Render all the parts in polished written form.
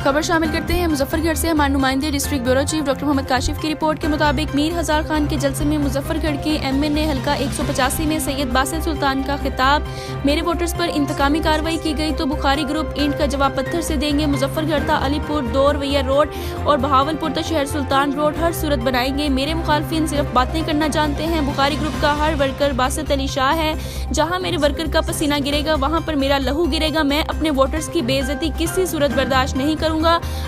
खबर शामिल करते हैं मुजफ्फरगढ़ से। हमारे नुमाइंदे district bureau chief doctor Mohammad Kashif की रिपोर्ट के मुताबिक मीर हजार खान के जलसे में मुजफ्फरगढ़ के MN हल्का 185 में सैयद बासित सुल्तान का खिताब, मेरे वोटर्स पर इंतकामी कार्रवाई की गई तो बुखारी ग्रुप ईंट का जवाब पत्थर से देंगे। मुजफ्फरगढ़ था अलीपुर, दौर वैया रोड और बहावलपुर था शहर सुल्तान रोड हर सूरत बनाएंगे। मेरे मुखालफिन सिर्फ बातें करना जानते हैं। बुखारी ग्रुप का हर वर्कर बासित अली शाह है। जहाँ मेरे वर्कर का पसीना गिरेगा वहाँ पर मेरा लहू गिरेगा। मैं अपने वोटर्स की बेइज्जती किसी सूरत बर्दाश्त नहीं करूंगा।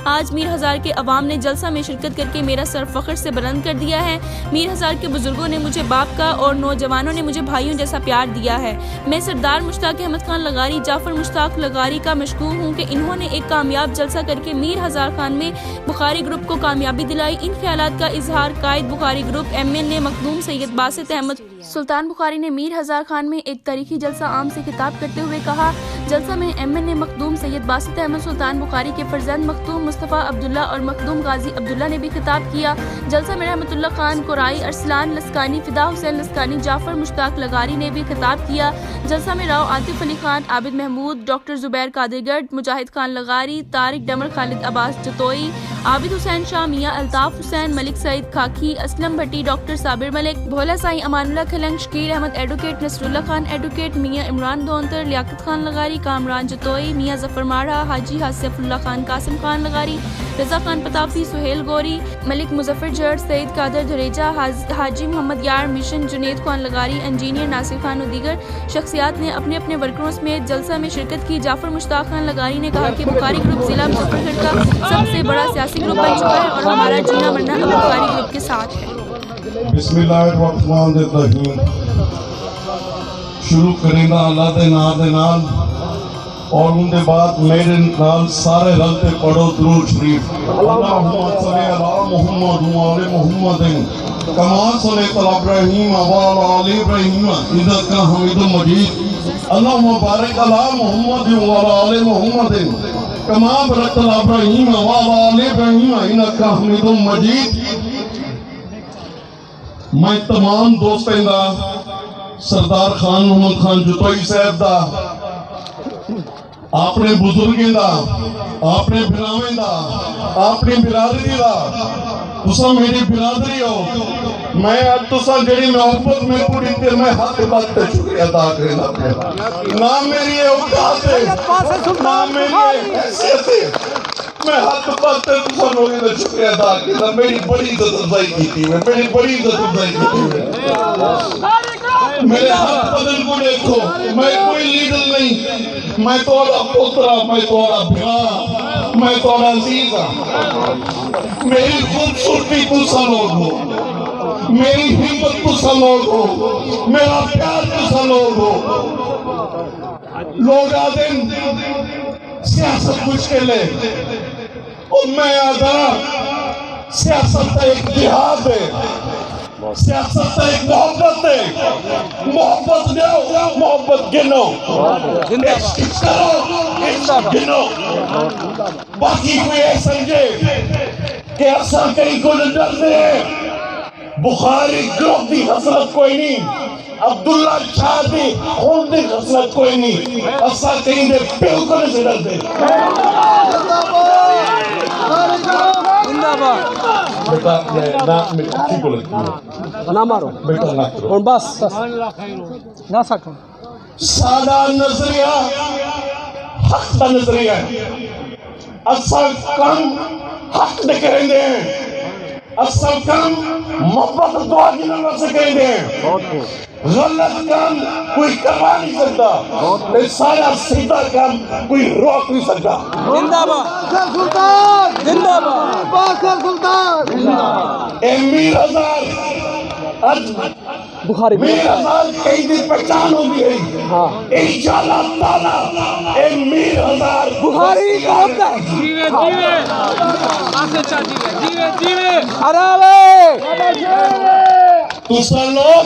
आज मीर हजार के अवाम ने जलसा में शिरकत करके मेरा सर फख्र से बुलंद कर दिया है। मीर हजार के बुजुर्गों ने मुझे बाप का और नौजवानों ने मुझे भाइयों जैसा प्यार दिया है। मैं सरदार मुश्ताक अहमद खान लगारी, जाफर मुश्ताक लगारी का मशकूर हूँ कि इन्होंने एक कामयाब जलसा करके मीर हजार खान में बुखारी ग्रुप को कामयाबी दिलाई। इन ख्यालात का इजहार कायद बुखारी ग्रुप MN मखदूम सैयद बासित अहमद सुल्तान बुखारी ने मीर हजार खान में एक तारीखी जलसा आम से खिताब करते हुए कहा। जलसा में MN मखदूम सैयद बासित अहमद सुल्तान बुखारी के फरजंद मखदूम मुस्तफ़ा अब्दुल्ला और मखदूम गाजी अब्दुल्ला ने भी खिताब किया। जलसा में रहमतुल्लाह खान कुराई, अरसलान लस्कानी, फिदा हुसैन लस्कानी, जाफर मुश्ताक लगारी ने भी खिताब किया। जलसा में राव आतिफ अली खान, आबिद महमूद, डॉक्टर जुबैर कादिरगढ़, मुजाहिद खान लगारी, Tariq Damar, Khalid Abbas Jatoi, Abid Hussain Shah, Mian Altaf Hussain, Malik Saeed Khaki, Aslam Bhatti, doctor Sabir Malik, Bhola Sai, Amanullah Khalang, Shakir Ahmed advocate, Nasrullah Khan advocate, Mian Imran दोंतर, Liaquat Khan लगारी, Kamran Jatoi, मियाँ जफर माड़ा, हाजी हासिफुल्लाह खान, कासिम खान लगारी, रजा खान पताफी, सुहेल गौरी, मलिक मुजफ्फर जड़, सईद कादर धरेजा, हाजी मोहम्मद यार मिशन, जुनेद खान लगारी, इंजीनियर नासिर खान और दीगर शख्सियात ने अपने अपने वर्करों समेत जलसा में शिरकत की। जाफर मुश्ताक खान लगारी ने कहा कि बुखारी ग्रुप जिला मुजफ्फरगढ़ का सबसे बड़ा सियासी ग्रुप बन चुका है और हमारा जीना मरना अब बुखारी ग्रुप के साथ है। बिस्मिल्लाहिर्रहमानिर्रहीम। शुरू करेंगे अल्लाह दे नाम दे नाल और उनके बाद मेरे नाल सारे रलते पढ़ो दुरूद शरीफ। अल्लाहुम्मा सल्ली अला मुहम्मद व आले मुहम्मद कमा सल्लैता अला इब्राहीम व अला आलि इब्राहीम इन्नका हमीदुम मजीद। अल्लाहुम्मा बारिक अला मुहम्मद व अला आलि मुहम्मद कमा बारकता अला इब्राहीम व अला आलि इब्राहीम इन्नका हमीदुम मजीद। मैं तमाम दोस्तों का सरदार खान मोहम्मद खान जतोई साहब का, अपने बुजुर्गों का, अपने भरावें का, अपनी बिरादरी का, तुसा मेरी बिरादरी हो। मैं आज तुसा जेड़ी मोहब्बत में पूरी ते मैं हाथ बात पे शुक्रिया अदा करना। ना मेरी औकात है, ना मेरी हैसियत है, मैं हाथ पाते तुसा लोगों ने शुक्रिया अदा करना। मेरी बड़ी इज्जत अफजाई की थी, मेरी बड़ी इज्जत अफजाई की थी। मेरे हाथ बदल को देखो, मैं कोई लीडर नहीं, मैं तोड़ा पोतरा, मैं तोड़ा भरा, मैं तोड़ा अजीज हां। मेरी खूबसूरती तुसा लोग हो, मेरी हिम्मत तुसा लोग हो, मेरा प्यार तुसा लोग हो। लोग आते सियासत मुश्किल है और मैं आधा सियासत का एक जिहाद है, सियासत का एक मोहब्बत है। मोहब्बत लो, मोहब्बत गिनो, करो, गिनो। बाकी कोई ये समझे कि असल कहीं को डरते हैं। बुखारी ग्रुप की हसरत कोई नहीं, अब्दुल्ला शाह की खून की हसरत कोई नहीं। असल कहीं दे बिल्कुल नहीं डरते। बेटा ना ठीक को लगती है ना मारो बेटा ना करो और बस ना सको। सादा नजरिया हक का नजरिया असल काम हक दे करेंगे, असल काम मोहब्बत दुआ की नजर से करेंगे। गलत काम कोई करवा नहीं सकता, सारा सीधा काम कोई रोक नहीं सकता। जिंदाबाद सुल्तान, जिंदाबाद बाकर सुल्तान, जिंदाबाद। मीर हजार आज बुखारी मीर हजार कई दिन पहचान होगी है। हाँ इंशाअल्लाह ताला ए मीर हजार बुखारी जीवे जीवे आसे चा जीवे जीवे जीवे अरे तुसा लोग